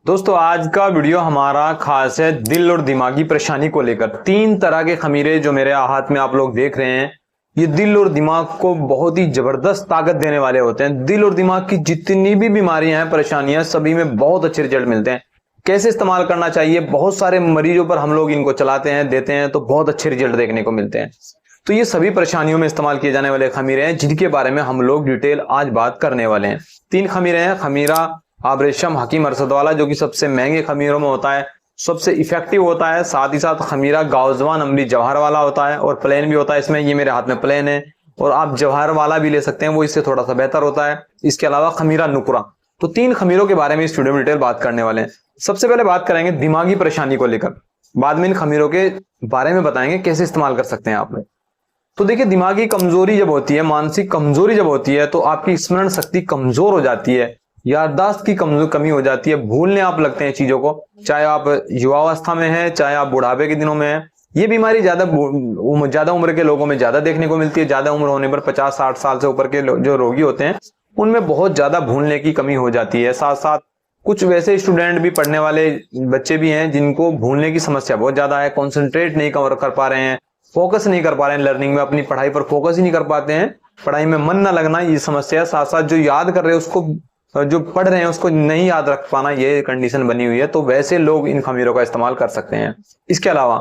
दोस्तों आज का वीडियो हमारा खास है दिल और दिमागी परेशानी को लेकर। 3 तरह के खमीरे जो मेरे हाथ में आप लोग देख रहे हैं, ये दिल और दिमाग को बहुत ही जबरदस्त ताकत देने वाले होते हैं। दिल और दिमाग की जितनी भी बीमारियां हैं, परेशानियां, सभी में बहुत अच्छे रिजल्ट मिलते हैं। कैसे इस्तेमाल करना चाहिए, बहुत सारे मरीजों पर हम लोग इनको चलाते हैं, देते हैं, तो बहुत अच्छे रिजल्ट देखने को मिलते हैं। तो ये सभी परेशानियों में इस्तेमाल किए जाने वाले खमीरे हैं, जिनके बारे में हम लोग डिटेल आज बात करने वाले हैं। 3 खमीरे हैं। खमीरा आबरेशम हकीम अरशद वाला, जो कि सबसे महंगे खमीरों में होता है, सबसे इफेक्टिव होता है। साथ ही साथ खमीरा गाउजवान अमरी जवाहर वाला होता है और प्लेन भी होता है। इसमें ये मेरे हाथ में प्लेन है, और आप जवाहर वाला भी ले सकते हैं, वो इससे थोड़ा सा बेहतर होता है। इसके अलावा खमीरा नुकरा। तो 3 खमीरों के बारे में इस वीडियो में डिटेल बात करने वाले हैं। सबसे पहले बात करेंगे दिमागी परेशानी को लेकर, बाद में इन खमीरों के बारे में बताएंगे कैसे इस्तेमाल कर सकते हैं आप लोग। तो देखिए, दिमागी कमजोरी जब होती है, मानसिक कमजोरी जब होती है, तो आपकी स्मरण शक्ति कमजोर हो जाती है, याददाश्त की कमी हो जाती है, भूलने आप लगते हैं चीजों को, चाहे आप युवावस्था में हैं, चाहे आप बुढ़ापे के दिनों में हैं। ये बीमारी ज्यादा उम्र के लोगों में ज्यादा देखने को मिलती है। ज्यादा उम्र होने पर 50-60 साल से ऊपर के जो रोगी होते हैं, उनमें बहुत ज्यादा भूलने की कमी हो जाती है। साथ साथ कुछ वैसे स्टूडेंट भी, पढ़ने वाले बच्चे भी हैं, जिनको भूलने की समस्या बहुत ज्यादा है, कॉन्सेंट्रेट नहीं कर पा रहे हैं, फोकस नहीं कर पा रहे हैं लर्निंग में, अपनी पढ़ाई पर फोकस ही नहीं कर पाते हैं, पढ़ाई में मन ना लगना, ये समस्या। साथ साथ जो याद कर रहे हैं उसको, जो पढ़ रहे हैं उसको नहीं याद रख पाना, ये कंडीशन बनी हुई है। तो वैसे लोग इन खमीरों का इस्तेमाल कर सकते हैं। इसके अलावा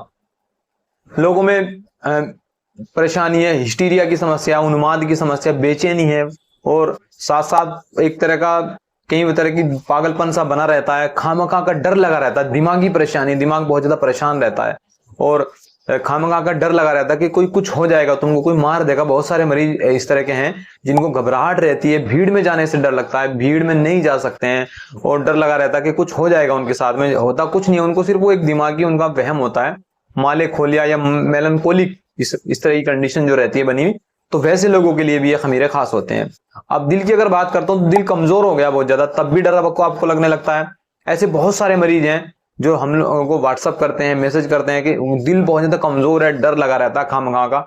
लोगों में परेशानी है, हिस्टीरिया की समस्या, उन्माद की समस्या, बेचैनी है, और साथ साथ एक तरह का कई तरह की पागलपन सा बना रहता है, खामखा का डर लगा रहता है, दिमागी परेशानी, दिमाग बहुत ज्यादा परेशान रहता है, और खामखा का डर लगा रहता है कि कोई कुछ हो जाएगा, तुमको कोई मार देगा। बहुत सारे मरीज इस तरह के हैं जिनको घबराहट रहती है, भीड़ में जाने से डर लगता है, भीड़ में नहीं जा सकते हैं, और डर लगा रहता है कि कुछ हो जाएगा उनके साथ में। होता कुछ नहीं है, उनको सिर्फ वो एक दिमागी उनका वहम होता है, माले खोलिया या मेलनकोलिक, इस तरह की कंडीशन जो रहती है बनी हुई। तो वैसे लोगों के लिए भी ये खमीरे खास होते हैं। अब दिल की अगर बात करता हूँ, तो दिल कमजोर हो गया बहुत ज्यादा, तब भी डर आपको लगने लगता है। ऐसे बहुत सारे मरीज हैं जो हम लोगों को व्हाट्सअप करते हैं, मैसेज करते हैं कि दिल बहुत ज्यादा कमजोर है, डर लगा रहता है खामखा का,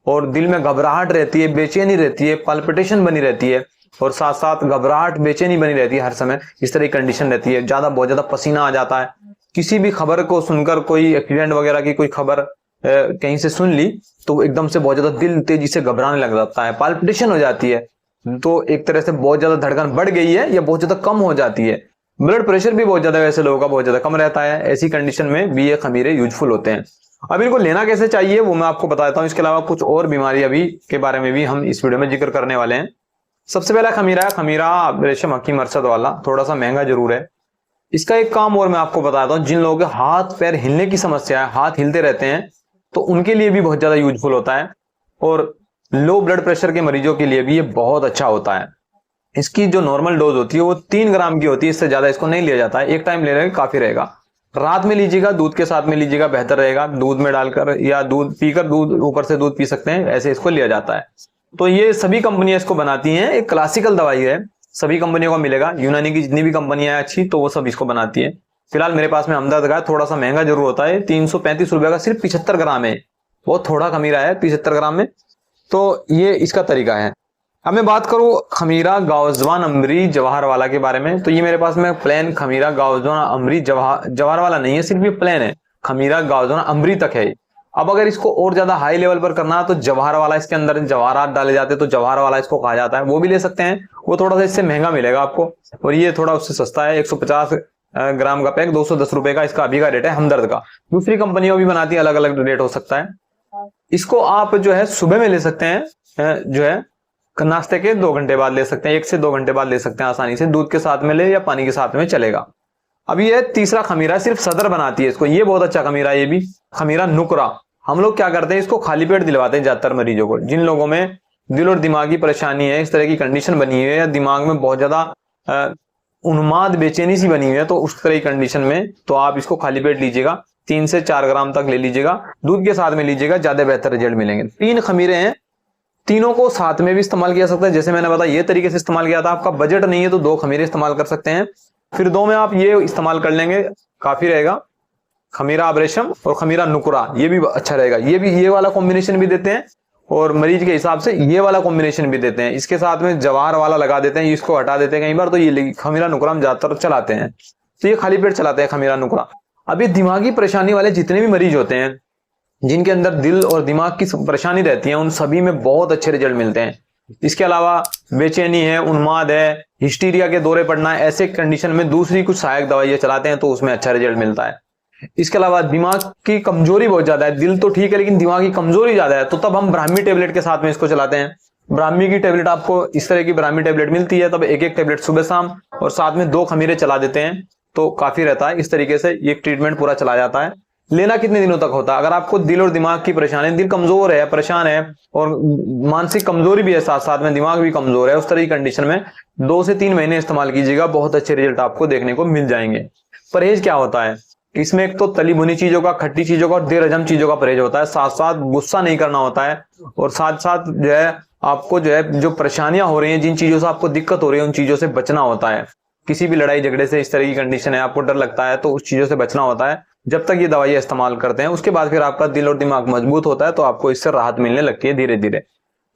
और दिल में घबराहट रहती है, बेचैनी रहती है, पल्पिटेशन बनी रहती है, और साथ साथ घबराहट बेचैनी बनी रहती है हर समय। इस तरह की कंडीशन रहती है। बहुत ज्यादा पसीना आ जाता है, किसी भी खबर को सुनकर, कोई एक्सीडेंट वगैरह की कोई खबर कहीं से सुन ली, तो एकदम से बहुत ज्यादा दिल तेजी से घबराने लग जाता है, पाल्पिटेशन हो जाती है। तो एक तरह से बहुत ज्यादा धड़कन बढ़ गई है या बहुत ज्यादा कम हो जाती है। ब्लड प्रेशर भी बहुत ज्यादा वैसे लोगों का बहुत ज्यादा कम रहता है। ऐसी कंडीशन में भी ये खमीरे यूजफुल होते हैं। अब इनको लेना कैसे चाहिए वो मैं आपको बता देता हूँ। इसके अलावा कुछ और बीमारी अभी के बारे में भी हम इस वीडियो में जिक्र करने वाले हैं। सबसे पहला खमीरा है खमीरा आबरेशम हकीम अरशद वाला। थोड़ा सा महंगा जरूर है। इसका एक काम और मैं आपको बताता हूँ, जिन लोगों के हाथ पैर हिलने की समस्या है, हाथ हिलते रहते हैं, तो उनके लिए भी बहुत ज्यादा यूजफुल होता है, और लो ब्लड प्रेशर के मरीजों के लिए भी ये बहुत अच्छा होता है। इसकी जो नॉर्मल डोज होती है वो 3 ग्राम की होती है, इससे ज्यादा इसको नहीं लिया जाता है। एक टाइम ले रहे काफी रहेगा। रात में लीजिएगा, दूध के साथ में लीजिएगा, बेहतर रहेगा। दूध में डालकर या दूध पीकर, दूध ऊपर से दूध पी सकते हैं, ऐसे इसको लिया जाता है। तो ये सभी कंपनियां इसको बनाती हैं। एक क्लासिकल दवाई है, सभी कंपनियों को मिलेगा। यूनानी की जितनी भी कंपनियां हैं अच्छी, तो वो सब इसको बनाती है। फिलहाल मेरे पास में हमदर्द का थोड़ा सा महंगा जरूर होता है, 335 रुपए का, सिर्फ 75 ग्राम है। बहुत थोड़ा खमीरा है 75 ग्राम में। तो ये इसका तरीका है। अब मैं बात करूं खमीरा गाउजवान अमरी जवाहर वाला के बारे में, तो ये मेरे पास में प्लेन खमीरा गाउजवान अमरी जवाहर वाला नहीं है, सिर्फ ये प्लेन है। खमीरा गाउजवान अमरी तक है। अब अगर इसको और ज्यादा हाई लेवल पर करना है, तो जवाहर वाला, इसके अंदर जवाहरात डाले जाते हैं, तो जवाहर वाला इसको कहा जाता है, वो भी ले सकते हैं। वो थोड़ा सा इससे महंगा मिलेगा आपको, और ये थोड़ा उससे सस्ता है। 150 ग्राम का पैक 210 रुपए का इसका अभी का रेट है हमदर्द का। दूसरी कंपनियां भी बनाती है, अलग अलग रेट हो सकता है। इसको आप जो है सुबह में ले सकते हैं, जो है नाश्ते के 2 घंटे बाद ले सकते हैं, 1 से 2 घंटे बाद ले सकते हैं आसानी से। दूध के साथ में ले या पानी के साथ में चलेगा। अब ये तीसरा खमीरा, सिर्फ सदर बनाती है इसको, ये बहुत अच्छा खमीरा। ये भी खमीरा नुकरा। हम लोग क्या करते हैं, इसको खाली पेट दिलवाते हैं ज्यादातर मरीजों को, जिन लोगों में दिल और दिमागी परेशानी है, इस तरह की कंडीशन बनी हुई है, या दिमाग में बहुत ज्यादा उन्माद, बेचैनी सी बनी हुई है, तो उस तरह की कंडीशन में तो आप इसको खाली पेट लीजिएगा, 3 से 4 ग्राम तक ले लीजिएगा, दूध के साथ में लीजिएगा, ज्यादा बेहतर रिजल्ट मिलेंगे। 3 खमीरे हैं, तीनों को साथ में भी इस्तेमाल किया सकता है। जैसे मैंने बताया, ये तरीके से इस्तेमाल किया था। आपका बजट नहीं है तो 2 खमीरे इस्तेमाल कर सकते हैं, फिर 2 में आप ये इस्तेमाल कर लेंगे, काफी रहेगा। खमीरा आबरेशम और खमीरा नुकरा, ये भी अच्छा रहेगा। ये वाला कॉम्बिनेशन भी देते हैं, और मरीज के हिसाब से ये वाला कॉम्बिनेशन भी देते हैं। इसके साथ में जवाहर वाला लगा देते हैं, इसको हटा देते हैं कई बार, तो ये खमीरा नुकरा हम ज्यादातर चलाते हैं। तो ये खाली पेट चलाते हैं खमीरा नुकड़ा। अब ये दिमागी परेशानी वाले जितने भी मरीज होते हैं, जिनके अंदर दिल और दिमाग की परेशानी रहती है, उन सभी में बहुत अच्छे रिजल्ट मिलते हैं। इसके अलावा बेचैनी है, उन्माद है, हिस्टीरिया के दौरे पड़ना है, ऐसे कंडीशन में दूसरी कुछ सहायक दवाइयां चलाते हैं तो उसमें अच्छा रिजल्ट मिलता है। इसके अलावा दिमाग की कमजोरी बहुत ज्यादा है, दिल तो ठीक है लेकिन दिमाग की कमजोरी ज्यादा है, तो तब हम ब्राह्मी टेबलेट के साथ में इसको चलाते हैं। ब्राह्मी की टेबलेट आपको इस तरह की ब्राह्मी टेबलेट मिलती है, तब एक एक टेबलेट सुबह शाम और साथ में 2 खमीरे चला देते हैं तो काफी रहता है। इस तरीके से ये ट्रीटमेंट पूरा चला जाता है। लेना कितने दिनों तक होता है? अगर आपको दिल और दिमाग की परेशानी, दिल कमजोर है, परेशान है और मानसिक कमजोरी भी है, साथ साथ में दिमाग भी कमजोर है, उस तरह की कंडीशन में 2 से 3 महीने इस्तेमाल कीजिएगा, बहुत अच्छे रिजल्ट आपको देखने को मिल जाएंगे। परहेज क्या होता है? इसमें एक तो तली भुनी चीजों का, खट्टी चीजों का और देर हजम चीजों का परहेज होता है। साथ साथ गुस्सा नहीं करना होता है और साथ साथ जो है आपको जो परेशानियां हो रही हैं, जिन चीजों से आपको दिक्कत हो रही है, उन चीजों से बचना होता है। किसी भी लड़ाई झगड़े से, इस तरह की कंडीशन है, आपको डर लगता है, तो उस चीजों से बचना होता है जब तक ये दवाइयां इस्तेमाल करते हैं। उसके बाद फिर आपका दिल और दिमाग मजबूत होता है तो आपको इससे राहत मिलने लगती है धीरे धीरे।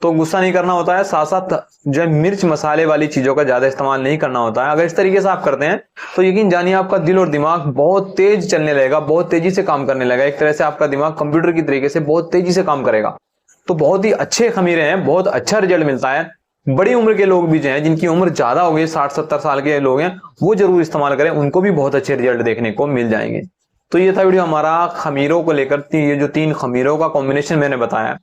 तो गुस्सा नहीं करना होता है, साथ साथ जो है मिर्च मसाले वाली चीजों का ज्यादा इस्तेमाल नहीं करना होता है। अगर इस तरीके से आप करते हैं तो यकीन जानिए आपका दिल और दिमाग बहुत तेज चलने लगेगा, बहुत तेजी से काम करने लगेगा। एक तरह से आपका दिमाग कंप्यूटर की तरीके से बहुत तेजी से काम करेगा। तो बहुत ही अच्छे खमीरे हैं, बहुत अच्छा रिजल्ट मिलता है। बड़ी उम्र के लोग भी जो हैं, जिनकी उम्र ज्यादा हो गई, 60-70 साल के लोग हैं, वो जरूर इस्तेमाल करें, उनको भी बहुत अच्छे रिजल्ट देखने को मिल जाएंगे। तो ये था वीडियो हमारा खमीरों को लेकर, ये जो 3 खमीरों का कॉम्बिनेशन मैंने बताया।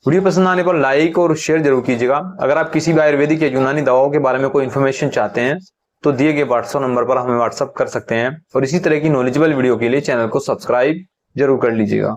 वीडियो पसंद आने पर लाइक और शेयर जरूर कीजिएगा। अगर आप किसी भी आयुर्वेदिक या यूनानी दवाओं के बारे में कोई इन्फॉर्मेशन चाहते हैं तो दिए गए व्हाट्सएप नंबर पर हमें व्हाट्सएप कर सकते हैं। और इसी तरह की नॉलेजेबल वीडियो के लिए चैनल को सब्सक्राइब जरूर कर लीजिएगा।